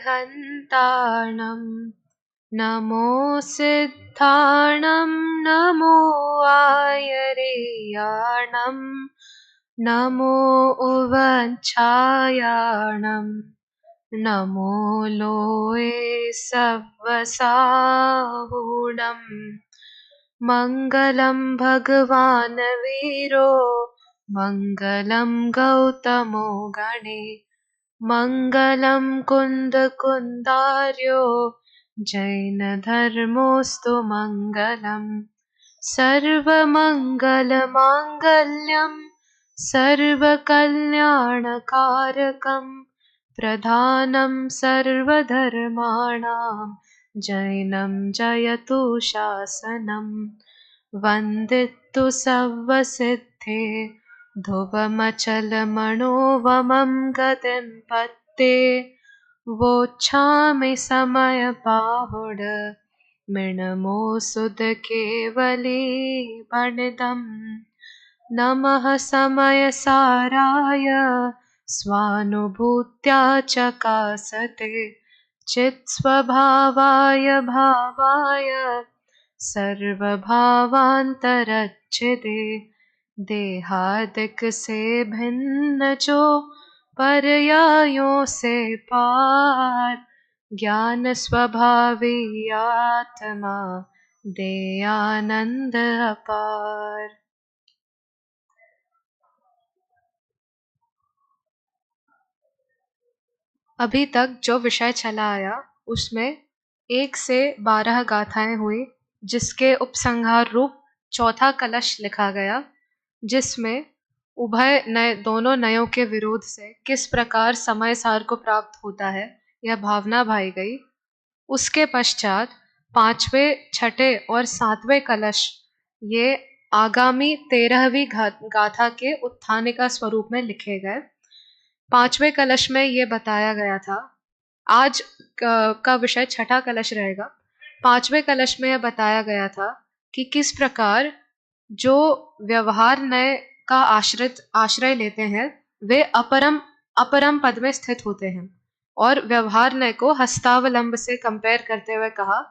हन्ताणं नमो सिद्धाणं नमो आयरेयाणं नमो उवच्छायाणं नमो लोये सव्वसाहुणं मङ्गलं भगवान् वीरो मङ्गलं गौतमो गणे मङ्गलं कुन्दकुन्दार्यो जैनधर्मोऽस्तु मङ्गलम् सर्वमङ्गलमाङ्गल्यं सर्वकल्याणकारकं प्रधानं सर्वधर्माणां जैनं जयतु शासनं वन्दितु सर्वसिद्धे ध्रुवमचलमणोवमं गतिं पत्ते वोच्छामि समयबाहुड मिणमो सुदकेवली वनिदम् नमः समयसाराय स्वानुभूत्या चकासते चित्स्वभावाय भावाय सर्वभावान्तरच्छिदे देहादिक से भिन्न जो पर्यायों से पार ज्ञान स्वभावी आत्मा दे आनंद अपार। अभी तक जो विषय चला आया उसमें 1 से 12 गाथाएं हुई, जिसके उपसंहार रूप चौथा कलश लिखा गया, जिसमें उभय नय दोनों नयों के विरोध से किस प्रकार समय सार को प्राप्त होता है यह भावना भाई गई। उसके पश्चात 5वें, 6ठे और 7वें कलश ये आगामी 13वीं गाथा के उत्थानिका स्वरूप में लिखे गए। 5वें कलश में ये बताया गया था, आज का विषय 6ठा कलश रहेगा। 5वें कलश में यह बताया गया था कि किस प्रकार जो व्यवहार नय का आश्रय लेते हैं वे अपरम पद में स्थित होते हैं, और व्यवहार नय को हस्तावलंब से कंपेयर करते हुए कहा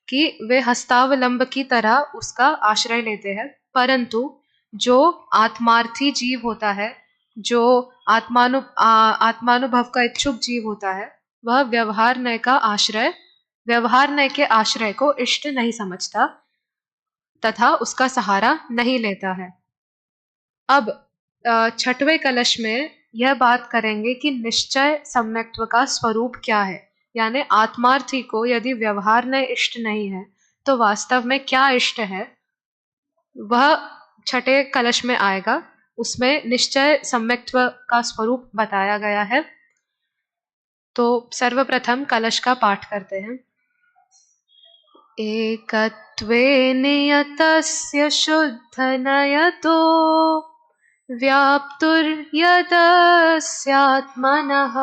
कि वे हस्तावलंब की तरह उसका आश्रय लेते हैं, परंतु जो आत्मार्थी जीव होता है, जो आत्मानुभव का इच्छुक जीव होता है, वह व्यवहार नय के आश्रय को इष्ट नहीं समझता तथा उसका सहारा नहीं लेता है। अब 6वें कलश में यह बात करेंगे कि निश्चय सम्यक्त्व का स्वरूप क्या है, यानी आत्मार्थी को यदि व्यवहार नय इष्ट नहीं है तो वास्तव में क्या इष्ट है, वह 6ठे कलश में आएगा। उसमें निश्चय सम्यक्त्व का स्वरूप बताया गया है। तो सर्वप्रथम कलश का पाठ करते हैं। एकत्वे नियतस्य शुद्धनयतो व्याप्तुर्यदस्यात्मनः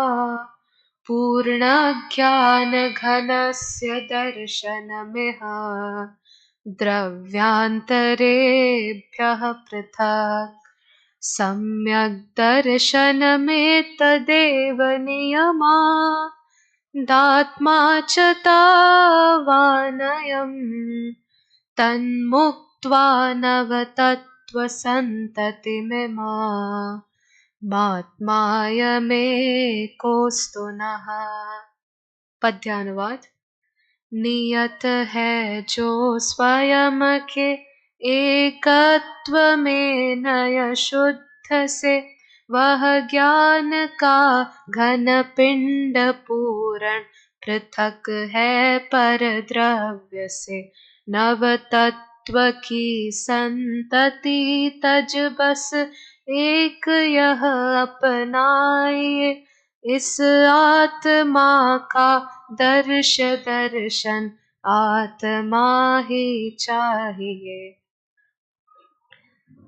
पूर्णज्ञानघनस्य दर्शनमिह द्रव्यान्तरेभ्यः पृथक् सम्यक् दर्शनमेतदेव नियमादात्मा च तावानयम् तन्मुक्त्वा नवतत्त्वसन्ततिमिमात्मायमेकोऽस्तु नः। पद्यानुवाद। नियत है जो स्वयं के एकत्व में नय शुद्ध से, वह ज्ञान का घन पिंड पूरण पृथक है पर द्रव्य से। नव तत्व की संतति तज बस एक यह अपनाइए, इस आत्मा का दर्शन आत्मा ही चाहिए।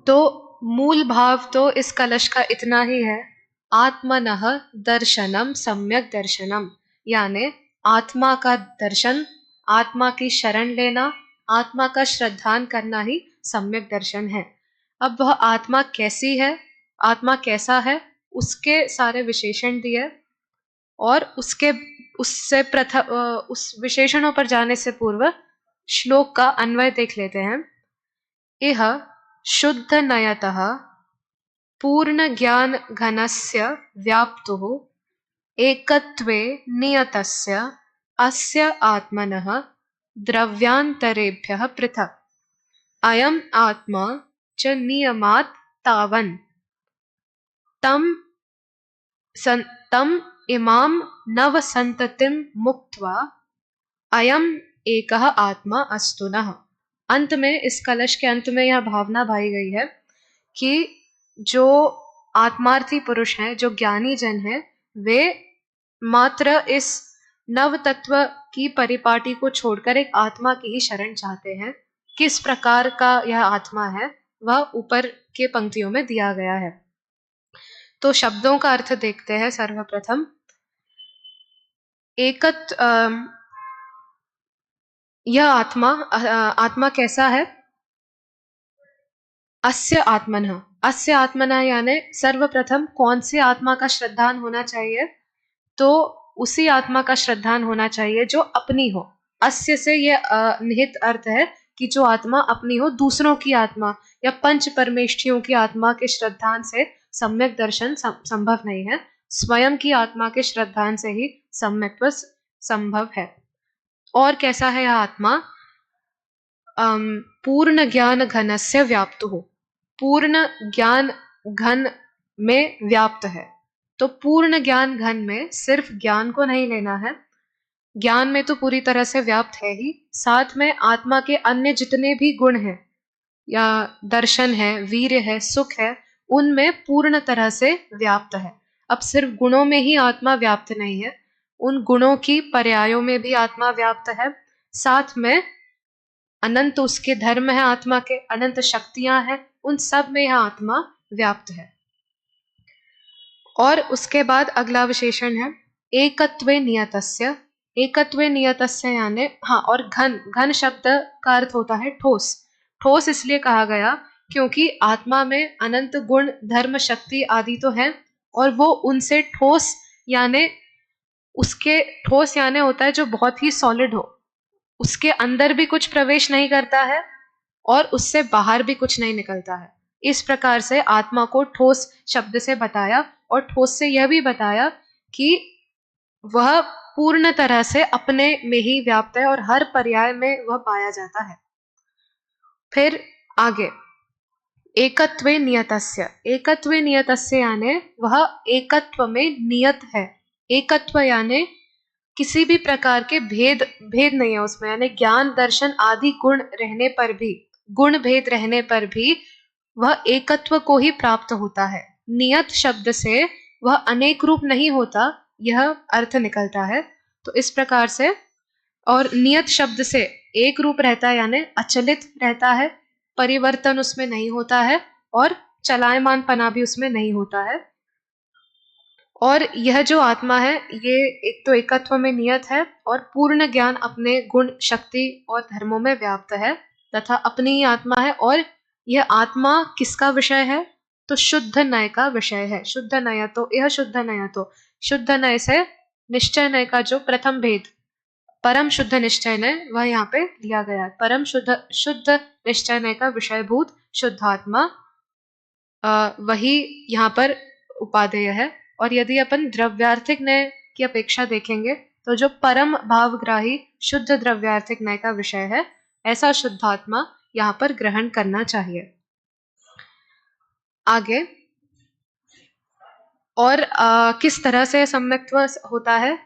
तो मूल भाव तो इस कलश का इतना ही है, आत्मनः दर्शनम सम्यक दर्शनम, यानी आत्मा का दर्शन, आत्मा की शरण लेना, आत्मा का श्रद्धान करना ही सम्यक दर्शन है। अब वह आत्मा कैसी है, आत्मा कैसा है, उसके सारे विशेषण दिए और उससे उस विशेषणों पर जाने से पूर्व श्लोक का अन्वय देख लेते हैं। इह शुद्ध नयतः पूर्ण ज्ञान घनस्य व्याप्तुः एकत्वे नियतस्य अस्य आत्मनः द्रव्यांतरेभ्यः पृथक् अयम् आत्मा च नियमात् तावन् तम इमां नव संततिं मुक्त्वा अयम एकः आत्मा अस्तु नः। अंत में इस कलश के अंत में यह भावना भाई गई है कि जो आत्मार्थी पुरुष हैं, जो ज्ञानी जन हैं, वे मात्र इस नव तत्व की परिपाटी को छोड़कर एक आत्मा की ही शरण चाहते हैं। किस प्रकार का यह आत्मा है वह ऊपर के पंक्तियों में दिया गया है। तो शब्दों का अर्थ देखते हैं। सर्वप्रथम यह आत्मा कैसा है? अस्य आत्मनः, अस्य आत्मनः यानी सर्वप्रथम कौन सी आत्मा का श्रद्धान होना चाहिए? तो उसी आत्मा का श्रद्धान होना चाहिए जो अपनी हो। अस्य से यह निहित अर्थ है कि जो आत्मा अपनी हो, दूसरों की आत्मा या पंच परमेष्ठियों की आत्मा के श्रद्धान से सम्यक दर्शन संभव नहीं है। स्वयं की आत्मा के श्रद्धान से ही सम्यक्त्व संभव है। और कैसा है यह आत्मा? पूर्ण ज्ञान घनस्य व्याप्तुः, पूर्ण ज्ञान घन में व्याप्त है। तो पूर्ण ज्ञान घन में सिर्फ ज्ञान को नहीं लेना है, ज्ञान में तो पूरी तरह से व्याप्त है ही, साथ में आत्मा के अन्य जितने भी गुण हैं या दर्शन है, वीर्य है, सुख है, उनमें पूर्ण तरह से व्याप्त है। अब सिर्फ गुणों में ही आत्मा व्याप्त नहीं है, उन गुणों की पर्यायों में भी आत्मा व्याप्त है। साथ में अनंत उसके धर्म है, आत्मा के अनंत शक्तियां हैं, उन सब में यह आत्मा व्याप्त है। और उसके बाद अगला विशेषण है एकत्वे नियतस्य। एकत्वे नियतस्य यानी और घन, घन शब्द का अर्थ होता है ठोस। ठोस इसलिए कहा गया क्योंकि आत्मा में अनंत गुण, धर्म, शक्ति आदि तो है, और वो उनसे ठोस यानी उसके ठोस यानी होता है जो बहुत ही सॉलिड हो, उसके अंदर भी कुछ प्रवेश नहीं करता है और उससे बाहर भी कुछ नहीं निकलता है। इस प्रकार से आत्मा को ठोस शब्द से बताया, और ठोस से यह भी बताया कि वह पूर्ण तरह से अपने में ही व्याप्त है और हर पर्याय में वह पाया जाता है। फिर आगे एकत्वे नियतस्य। एकत्वे नियतस्य यानी वह एकत्व में नियत है। एकत्व यानी किसी भी प्रकार के भेद नहीं है उसमें, यानी ज्ञान, दर्शन आदि गुण रहने पर भी, गुण भेद रहने पर भी वह एकत्व को ही प्राप्त होता है। नियत शब्द से वह अनेक रूप नहीं होता, यह अर्थ निकलता है। तो इस प्रकार से, और नियत शब्द से एक रूप रहता है यानी अचलित रहता है, परिवर्तन उसमें नहीं होता है और चलायमान पना भी उसमें नहीं होता है। और यह जो आत्मा है ये एक तो एकत्व में नियत है और पूर्ण ज्ञान अपने गुण, शक्ति और धर्मों में व्याप्त है तथा अपनी ही आत्मा है। और यह आत्मा किसका विषय है? तो शुद्ध नय का विषय है। शुद्ध नय तो यह शुद्ध नय तो शुद्ध नय से निश्चय नय का जो प्रथम भेद परम शुद्ध निश्चय नय वह यहाँ पे दिया गया है। परम शुद्ध निश्चय नय का विषयभूत शुद्धात्मा वही यहाँ पर उपादेय है। और यदि अपन द्रव्यार्थिक नय की अपेक्षा देखेंगे तो जो परम भावग्राही शुद्ध द्रव्यार्थिक नय का विषय है, ऐसा शुद्धात्मा यहाँ पर ग्रहण करना चाहिए। आगे और किस तरह से सम्यक्त्व होता है?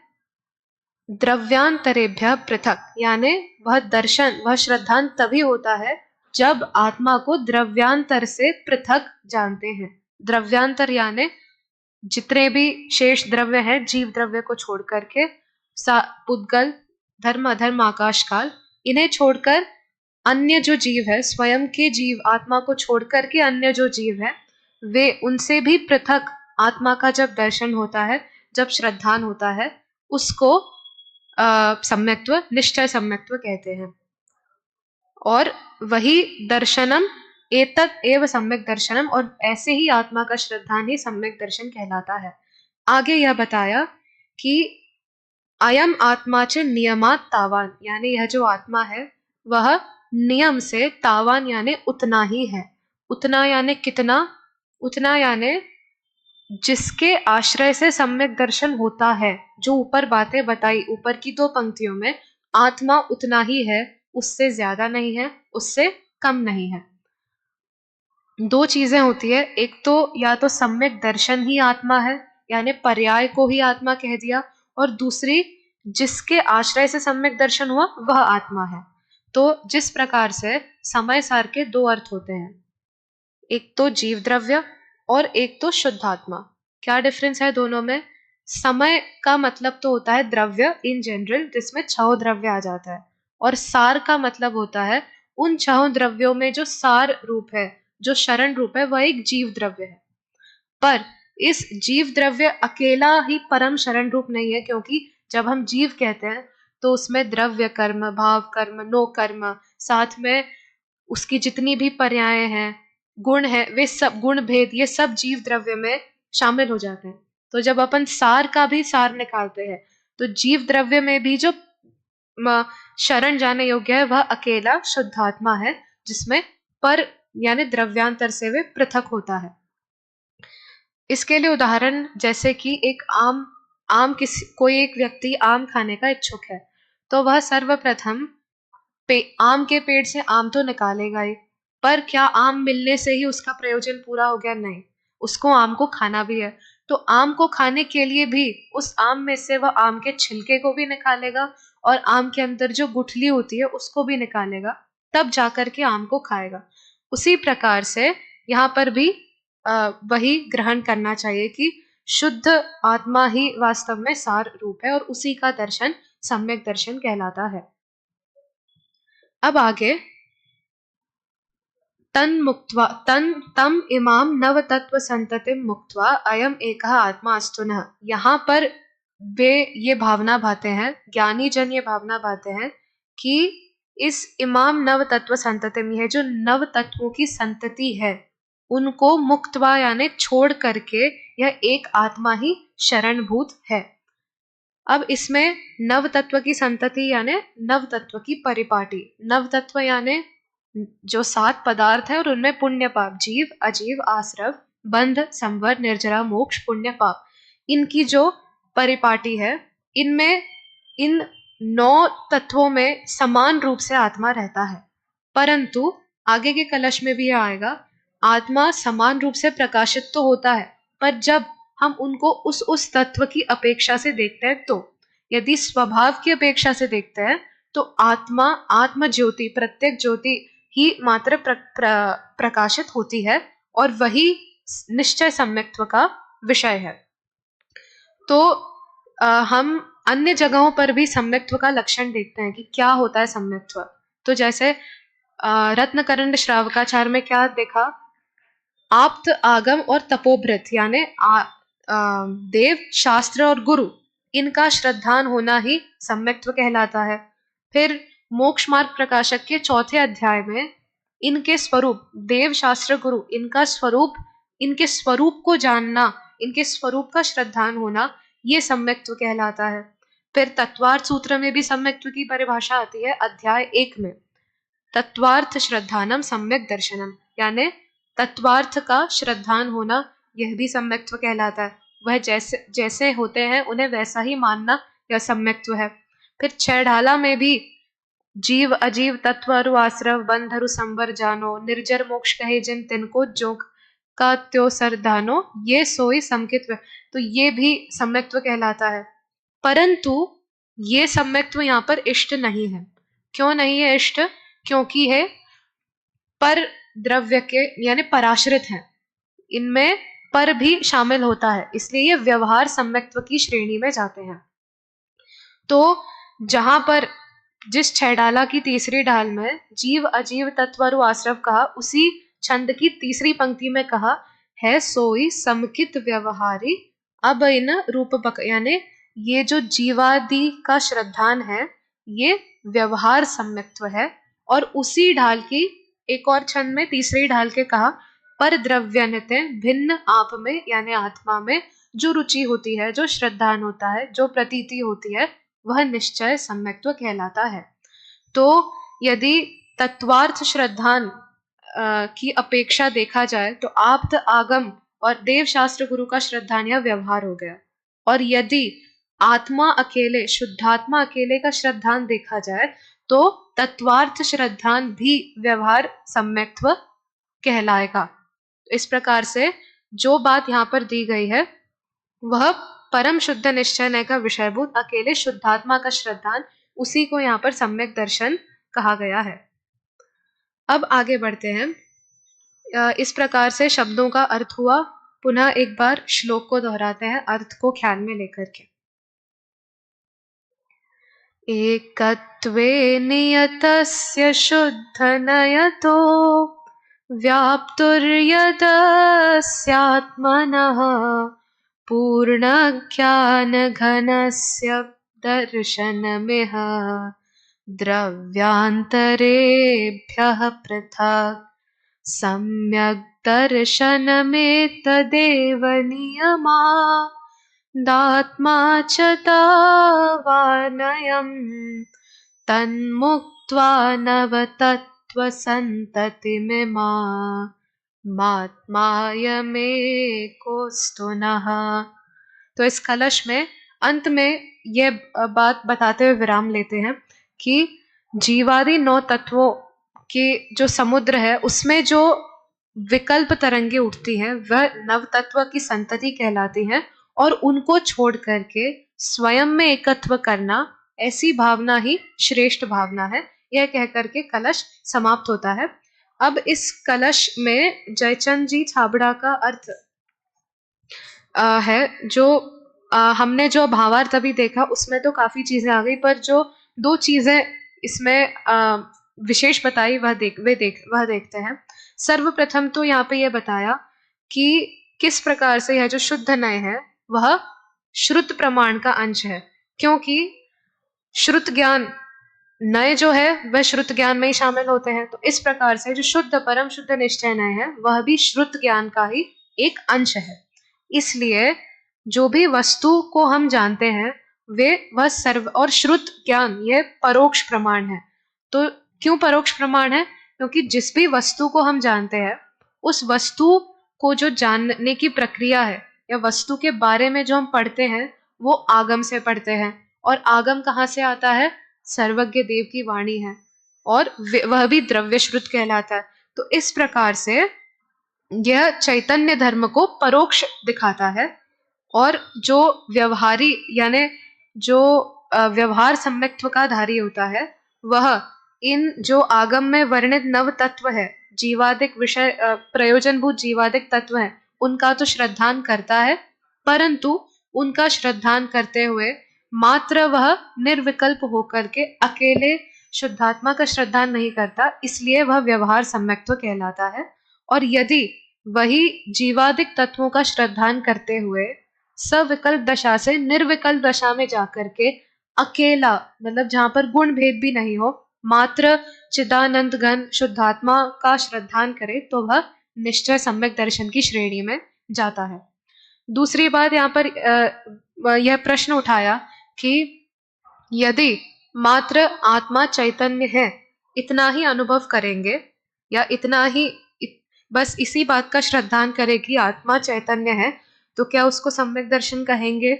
द्रव्यांतरेभ्य पृथक, यानी वह दर्शन, वह श्रद्धांत तभी होता है जब आत्मा को द्रव्यांतर से पृथक जानते हैं। द्रव्यांतर यानी जितने भी शेष द्रव्य हैं, जीव द्रव्य को छोड़ करके, पुद्गल, धर्म, अधर्म, आकाश काल, इन्हें छोड़कर अन्य जो जीव है, स्वयं के जीव, आत्मा को छोड़ करके अन्य जो जीव है, वे उनसे भी पृथक आत्मा का जब दर्शन होता है, जब श्रद्धान होता है, उसको सम्यक्त्व, निश्चय सम्यक्त्व कहते हैं। और वही दर्शनम एतत् एव सम्यक दर्शनम, और ऐसे ही आत्मा का श्रद्धान ही सम्यक दर्शन कहलाता है। आगे यह बताया कि अयम आत्मा च नियमात तावान, यानी यह जो आत्मा है वह नियम से तावान यानी उतना ही है। उतना यानी कितना? उतना यानी जिसके आश्रय से सम्यक दर्शन होता है। जो ऊपर बातें बताई ऊपर की दो पंक्तियों में, आत्मा उतना ही है, उससे ज्यादा नहीं है, उससे कम नहीं है। दो चीजें होती है, एक तो या तो सम्यक दर्शन ही आत्मा है, यानी पर्याय को ही आत्मा कह दिया, और दूसरी जिसके आश्रय से सम्यक दर्शन हुआ वह आत्मा है। तो जिस प्रकार से समय सार के दो अर्थ होते हैं, एक तो जीव द्रव्य और एक तो शुद्धात्मा। क्या डिफरेंस है दोनों में? समय का मतलब तो होता है द्रव्य इन जनरल, जिसमें छह द्रव्य आ जाता है, और सार का मतलब होता है उन छह द्रव्यों में जो सार रूप है, जो शरण रूप है, वह एक जीव द्रव्य है। पर इस जीव द्रव्य अकेला ही परम शरण रूप नहीं है, क्योंकि जब हम जीव कहते हैं तो उसमें द्रव्य कर्म, भाव कर्म, नो कर्म, साथ में उसकी जितनी भी पर्याय हैं, गुण है, वे सब गुण भेद, ये सब जीव द्रव्य में शामिल हो जाते हैं। तो जब अपन सार का भी सार निकालते हैं तो जीव द्रव्य में भी जो शरण जाने योग्य है वह अकेला शुद्धात्मा है, जिसमें पर यानी द्रव्यांतर से वे पृथक होता है। इसके लिए उदाहरण जैसे कि एक आम आम किसी कोई एक व्यक्ति आम खाने का इच्छुक है, तो वह सर्वप्रथम आम के पेड़ से आम तो निकालेगा ही, पर क्या आम मिलने से ही उसका प्रयोजन पूरा हो गया? नहीं, उसको आम को खाना भी है। तो आम को खाने के लिए भी उस आम में से वह आम के छिलके को भी निकालेगा और आम के अंदर जो गुठली होती है उसको भी निकालेगा, तब जाकर के आम को खाएगा। उसी प्रकार से यहाँ पर भी वही ग्रहण करना चाहिए कि शुद्ध आत्मा ही वास्तव में सार रूप है और उसी का दर्शन सम्यक दर्शन कहलाता है। अब आगे तम इमाम नव तत्व संततिम मुक्त्वा अयम एकः आत्मा अस्तुनः। यहाँ पर वे ये भावना भाते हैं, ज्ञानी जन ये भावना भाते हैं कि इस इमाम नव तत्व संततिम, यह जो नव तत्वों की संतति है, उनको मुक्त्वा यानी छोड़ करके यह एक आत्मा ही शरणभूत है। अब इसमें नव तत्व की संतति यानी नव तत्व की परिपाटी। नव तत्व यानी जो 7 पदार्थ है और उनमें पुण्य पाप, जीव अजीव आश्रव बंध संवर निर्जरा मोक्ष पुण्य पाप, इनकी जो परिपाटी है, इनमें इन 9 तत्वों में समान रूप से आत्मा रहता है। परंतु आगे के कलश में भी आएगा, आत्मा समान रूप से प्रकाशित तो होता है, पर जब हम उनको उस तत्व की अपेक्षा से देखते हैं, तो यदि स्वभाव की अपेक्षा से देखते हैं तो आत्मा आत्म ज्योति, प्रत्येक ज्योति ही मात्र प्रकाशित होती है और वही निश्चय सम्यक्त्व का विषय है। तो हम अन्य जगहों पर भी सम्यक्त्व का लक्षण देखते हैं कि क्या होता है सम्यक्त्व। तो जैसे रत्नकरंड श्रावकाचार में क्या देखा? आप्त आगम और तपोभृत यानी देव शास्त्र और गुरु, इनका श्रद्धान होना ही सम्यक्त्व कहलाता है। फिर मोक्ष मार्ग प्रकाशक के 4थे अध्याय में इनके स्वरूप, देव शास्त्र गुरु, इनका स्वरूप, इनके स्वरूप को जानना, इनके स्वरूप का श्रद्धान होना, ये सम्यक्त्व कहलाता है। फिर तत्वार्थ सूत्र में भी सम्यक्त्व की परिभाषा आती है अध्याय 1 में, तत्वार्थ श्रद्धानम सम्यक दर्शनम, यानी तत्वार्थ का श्रद्धान होना, यह भी सम्यक्त्व कहलाता है। वह जैसे जैसे होते हैं उन्हें वैसा ही मानना यह सम्यक्त्व है। फिर 6 ढाला में भी जीव अजीव तत्व अरु आश्रव बंधरु संवर जानो निर्जर मोक्ष कहे जिन तिनको जोग का त्यो सरधानो ये सोई समकित्व, तो ये भी सम्यक्त्व कहलाता है। परंतु ये सम्यक्त्व यहाँ पर इष्ट नहीं है। क्यों नहीं है इष्ट? क्योंकि है पर द्रव्य के यानी पराश्रित है, इनमें पर भी शामिल होता है, इसलिए ये व्यवहार सम्यक्त्व की श्रेणी में जाते हैं। तो जहां पर जिस 6 ढाला की तीसरी ढाल में जीव अजीव तत्वरु आश्रव कहा, उसी छंद की तीसरी पंक्ति में कहा है सोई समकित व्यवहारी। अब इन रूप यानी ये जो जीवादि का श्रद्धान है, ये व्यवहार सम्यक्त्व है। और उसी ढाल की एक और छंद में तीसरी ढाल के कहा पर द्रव्यन्यते भिन्न आप में यानी आत्मा में जो रुचि होती है, जो श्रद्धान होता है, जो प्रतीति होती है, वह निश्चय सम्यक्त्व कहलाता है। तो यदि तत्वार्थ श्रद्धान की अपेक्षा देखा जाए तो आप्त आगम और देव शास्त्र गुरु का श्रद्धान यह व्यवहार हो गया। और यदि आत्मा अकेले, शुद्धात्मा अकेले का श्रद्धान देखा जाए तो तत्वार्थ श्रद्धान भी व्यवहार सम्यक्त्व कहलाएगा। इस प्रकार से जो बात यहाँ पर दी गई है वह परम शुद्ध निश्चय का विषयभूत अकेले शुद्धात्मा का श्रद्धान, उसी को यहाँ पर सम्यक दर्शन कहा गया है। अब आगे बढ़ते हैं। इस प्रकार से शब्दों का अर्थ हुआ। पुनः एक बार श्लोक को दोहराते हैं अर्थ को ख्याल में लेकर के। एकत्वे नियतस्य शुद्धनयतो व्याप्तुर्यदस्यात्मनः पूर्णज्ञानघनस्य दर्शनमिह द्रव्यान्तरेभ्यः पृथक् सम्यक् दर्शनमेतदेव नियमादात्मा च तावानयम् तन्मुक्त्वा नवतत्त्वसन्ततिमिमात्मायमेकोऽस्तु नः। तो इस कलश में अंत में ये बात बताते हुए विराम लेते हैं कि जीवादि 9 तत्वों के जो समुद्र है उसमें जो विकल्प तरंगे उठती हैं वह नव तत्व की संतति कहलाती हैं, और उनको छोड़ करके स्वयं में एकत्व करना, ऐसी भावना ही श्रेष्ठ भावना है। यह कह करके कलश समाप्त होता है। अब इस कलश में जयचंद जी छाबड़ा का अर्थ है जो हमने जो भावार्थ अभी देखा उसमें तो काफी चीजें आ गई, पर जो 2 चीजें इसमें विशेष बताई वह देखते हैं। सर्वप्रथम तो यहाँ पे यह बताया कि किस प्रकार से यह जो शुद्ध नय है वह श्रुत प्रमाण का अंश है, क्योंकि श्रुत ज्ञान, नय जो है वह श्रुत ज्ञान में ही शामिल होते हैं। तो इस प्रकार से जो शुद्ध परम शुद्ध निश्चय नय है वह भी श्रुत ज्ञान का ही एक अंश है। इसलिए जो भी वस्तु को हम जानते हैं वह सर्व, और श्रुत ज्ञान यह परोक्ष प्रमाण है। तो क्यों परोक्ष प्रमाण है? क्योंकि जिस भी वस्तु को हम जानते हैं उस वस्तु को जो जानने की प्रक्रिया है या वस्तु के बारे में जो हम पढ़ते हैं वो आगम से पढ़ते हैं, और आगम कहाँ से आता है? सर्वज्ञ देव की वाणी है, और वह भी द्रव्य श्रुत कहलाता है। तो इस प्रकार से यह चैतन्य धर्म को परोक्ष दिखाता है, और जो व्यवहारी यानी जो व्यवहार सम्यक्त्व का धारी होता है वह इन जो आगम में वर्णित नव तत्व है, जीवादिक विषय प्रयोजनभूत जीवादिक तत्व है, उनका तो श्रद्धान करता है, परंतु उनका श्रद्धान करते हुए मात्र वह निर्विकल्प होकर के अकेले शुद्धात्मा का श्रद्धान नहीं करता, इसलिए वह व्यवहार सम्यक्त्व कहलाता है। और यदि वही जीवादिक तत्वों का श्रद्धान करते हुए सविकल्प दशा से निर्विकल्प दशा में जाकर के अकेला, मतलब जहां पर गुण भेद भी नहीं हो, मात्र चिदानंद घन शुद्धात्मा का श्रद्धान करे तो वह निश्चय सम्यक दर्शन की श्रेणी में जाता है। दूसरी बात यहाँ पर यह प्रश्न उठाया कि यदि मात्र आत्मा चैतन्य है, इतना ही अनुभव करेंगे या इतना ही बस इसी बात का श्रद्धान करे कि आत्मा चैतन्य है, तो क्या उसको सम्यक दर्शन कहेंगे?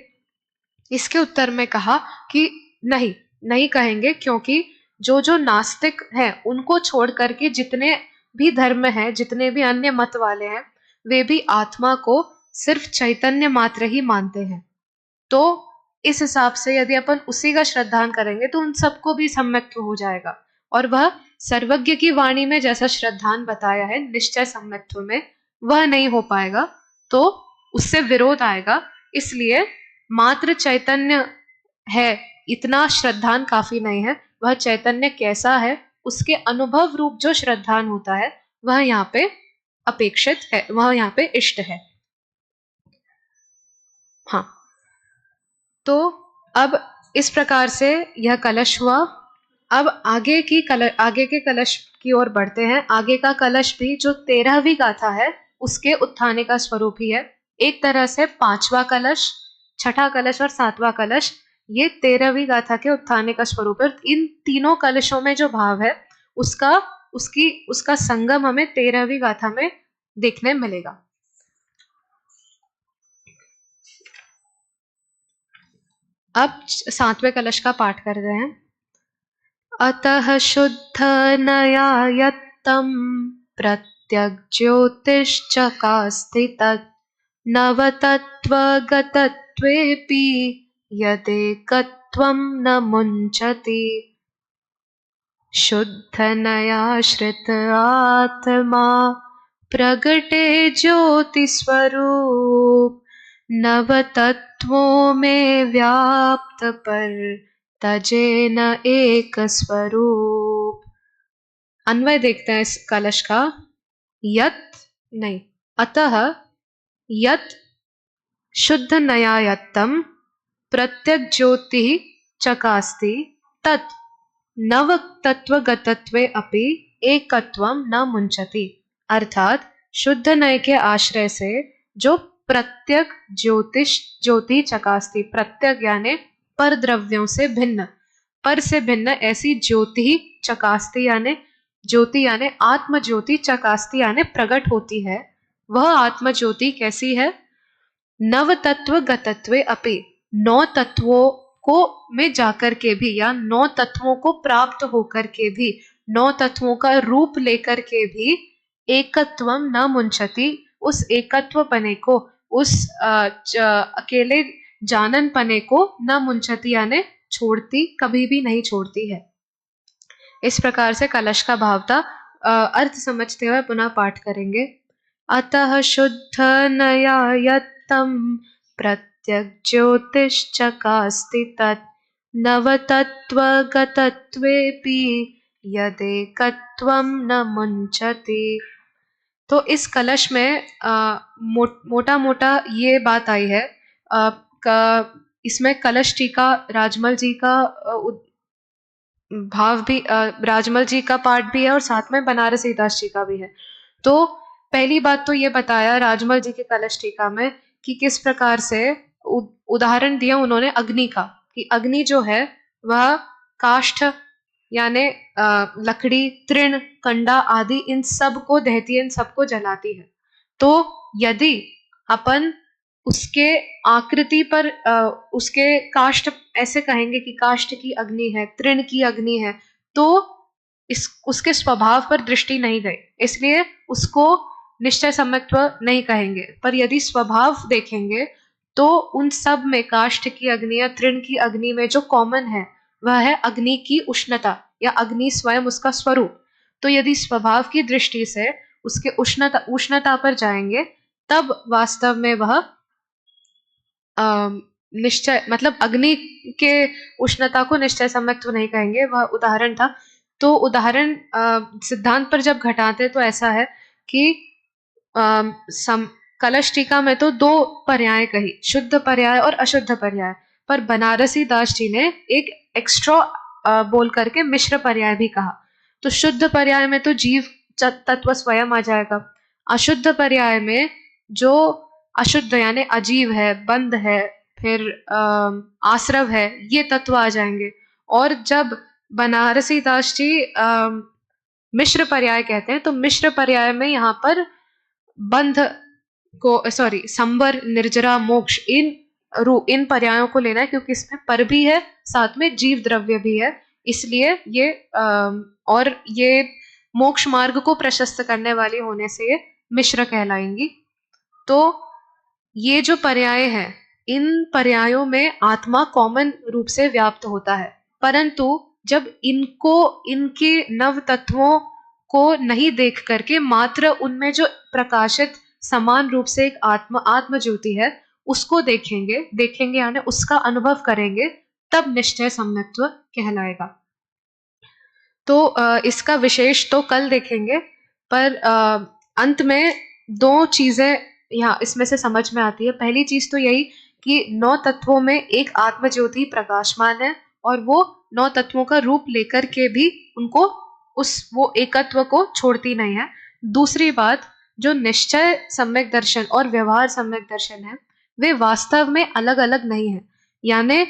इसके उत्तर में कहा कि नहीं कहेंगे, क्योंकि जो नास्तिक हैं उनको छोड़ करके जितने भी धर्म हैं, जितने भी अन्य मत वाले हैं, वे भी आत्मा को सिर्फ चैतन्य मात्र ही मानते हैं। तो इस हिसाब से यदि अपन उसी का श्रद्धान करेंगे तो उन सबको भी सम्यक्त्व हो जाएगा, और वह सर्वज्ञ की वाणी में जैसा श्रद्धान बताया है निश्चय सम्यक्त्व में वह नहीं हो पाएगा, तो उससे विरोध आएगा। इसलिए मात्र चैतन्य है इतना श्रद्धान काफी नहीं है, वह चैतन्य कैसा है उसके अनुभव रूप जो श्रद्धान होता है वह यहाँ पे अपेक्षित है, वह यहाँ पे इष्ट है। हाँ, तो अब इस प्रकार से यह कलश हुआ। अब आगे के कलश की ओर बढ़ते हैं। आगे का कलश भी जो 13वीं गाथा है उसके उत्थाने का स्वरूप ही है। एक तरह से पांचवा कलश, छठा कलश और सातवां कलश ये 13वीं गाथा के उत्थान का स्वरूप है। इन तीनों कलशों में जो भाव है उसका संगम हमें 13वीं गाथा में देखने मिलेगा। अब सातवें कलश का पाठ कर रहे हैं। अतः शुद्ध नया यत्तम प्रत्यग ज्योतिश्चकास्ति तत् नवतत्त्वगतत्वेऽपि यदेकत्वं न मुञ्चति। शुद्धनयाश्रित आत्मा प्रगटे ज्योतिस्वरूप नवतत्वों में व्याप्त पर तजेन एक स्वरूप। अन्वय देखते हैं इस कलश का। अतः यत् शुद्ध नयायत्तम प्रत्यग ज्योति चकास्ति तत् नव तत्वगतत्वे अपि एकत्वम न मुंचति। अर्थात शुद्ध नय के आश्रय से जो प्रत्यग ज्योति चकास्ति, प्रत्यग यानी पर द्रव्यों से भिन्न, पर से भिन्न ऐसी ज्योति चकास्ति यानी आत्म ज्योति चकास्ति यानी प्रकट होती है। वह आत्म ज्योति कैसी है? नव तत्व गतत्वे अपि, 9 तत्वों को में जाकर के भी या 9 तत्वों को प्राप्त होकर के भी, 9 तत्वों का रूप लेकर के भी एकत्वम न मुंचति, उस एकत्व पने को, उस अकेले जानन पने को न मुंचति यानी छोड़ती, कभी भी नहीं छोड़ती है। इस प्रकार से कलश का भाव था। अर्थ समझते हुए पुनः पाठ करेंगे। अतः शुद्ध नया यत्तम प्रत्यग ज्योतिश्चकास्ति तत् नवतत्त्वगतत्वेऽपि यदेकत्वं न मुंचति। तो इस कलश में मोटा मोटा ये बात आई है। इसमें कलश टीका राजमल जी का भाव भी, राजमल जी का पाठ भी है और साथ में बनारसी दास जी का भी है। तो पहली बात तो ये बताया राजमल जी के कलश टीका में कि किस प्रकार से उदाहरण दिया उन्होंने अग्नि का, कि अग्नि जो है वह काष्ठ यानी लकड़ी, तृण, कंडा आदि इन सब को दहती है, इन सबको जलाती है। तो यदि अपन उसके आकृति पर उसके काष्ठ ऐसे कहेंगे कि काष्ठ की अग्नि है, तृण की अग्नि है, तो उसके स्वभाव पर दृष्टि नहीं गई, इसलिए उसको निश्चय सम्यक्त्व नहीं कहेंगे। पर यदि स्वभाव देखेंगे तो उन सब में काष्ठ की अग्नि या तृण की अग्नि में जो कॉमन है वह है अग्नि की उष्णता या अग्नि स्वयं उसका स्वरूप। तो यदि स्वभाव की दृष्टि से उसके उष्णता पर जाएंगे तब वास्तव में वह निश्चय, मतलब अग्नि के उष्णता को निश्चय सम्यक्त्व नहीं कहेंगे, वह उदाहरण था। तो उदाहरण सिद्धांत पर जब घटाते तो ऐसा है कि कलश टीका में तो 2 पर्याय कही, शुद्ध पर्याय और अशुद्ध पर्याय, पर बनारसी दास जी ने एक एक्स्ट्रा बोल करके मिश्र पर्याय भी कहा। तो शुद्ध पर्याय में तो जीव तत्व स्वयं आ जाएगा, अशुद्ध पर्याय में जो अशुद्ध यानी अजीव है, बंध है, फिर आश्रव है, ये तत्व आ जाएंगे। और जब बनारसी दास जी मिश्र पर्याय कहते हैं तो मिश्र पर्याय में यहाँ पर बंध को संवर, निर्जरा, मोक्ष इन पर्यायों को लेना है, क्योंकि इसमें पर भी है, साथ में जीव द्रव्य भी है, इसलिए ये और ये मोक्ष मार्ग को प्रशस्त करने वाली होने से ये मिश्र कहलाएंगी। तो ये जो पर्याय है, इन पर्यायों में आत्मा कॉमन रूप से व्याप्त होता है, परंतु जब इनके नव तत्वों को नहीं देख करके मात्र उनमें जो प्रकाशित समान रूप से एक आत्म ज्योति है उसको देखेंगे यानी उसका अनुभव करेंगे, तब निश्चय सम्यक्त्व कहलाएगा। तो इसका विशेष तो कल देखेंगे, पर अंत में 2 चीजें यहाँ इसमें से समझ में आती है। पहली चीज तो यही कि 9 तत्वों में एक आत्म ज्योति प्रकाशमान है और वो 9 तत्वों का रूप लेकर के भी उनको वो एकत्व को छोड़ती नहीं है। दूसरी बात, जो निश्चय सम्यक दर्शन और व्यवहार सम्यक दर्शन है वे वास्तव में अलग अलग नहीं है, यानी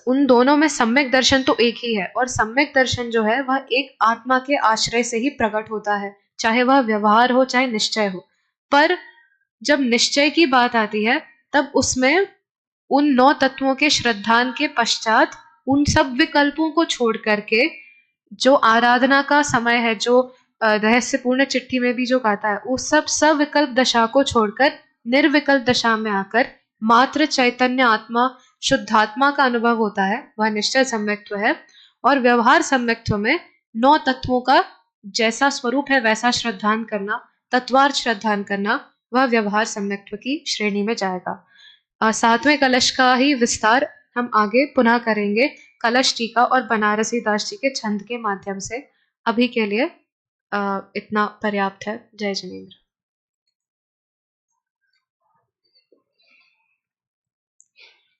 उन दोनों में सम्यक दर्शन तो एक ही है, और सम्यक दर्शन जो है वह एक आत्मा के आश्रय से ही प्रकट होता है, चाहे वह व्यवहार हो चाहे निश्चय हो। पर जब निश्चय की बात आती है तब उसमें उन 9 तत्वों के श्रद्धान के पश्चात उन सब विकल्पों को छोड़ करके जो आराधना का समय है, जो रहस्यपूर्ण चिट्ठी में भी जो कहता है, उस सब सविकल्प दशा को छोड़कर निर्विकल्प दशा में आकर मात्र चैतन्य आत्मा शुद्धात्मा का अनुभव होता है, वह निश्चय सम्यक्त्व है। और व्यवहार सम्यक्त्व में 9 तत्वों का जैसा स्वरूप है वैसा श्रद्धान करना, तत्वार्थ श्रद्धान करना, वह व्यवहार सम्यक्त्व की श्रेणी में जाएगा। 7वें कलश का ही विस्तार हम आगे पुनः करेंगे कलश टीका और बनारसी दास जी के छंद के माध्यम से। अभी के लिए इतना पर्याप्त है। जय जिनेन्द्र।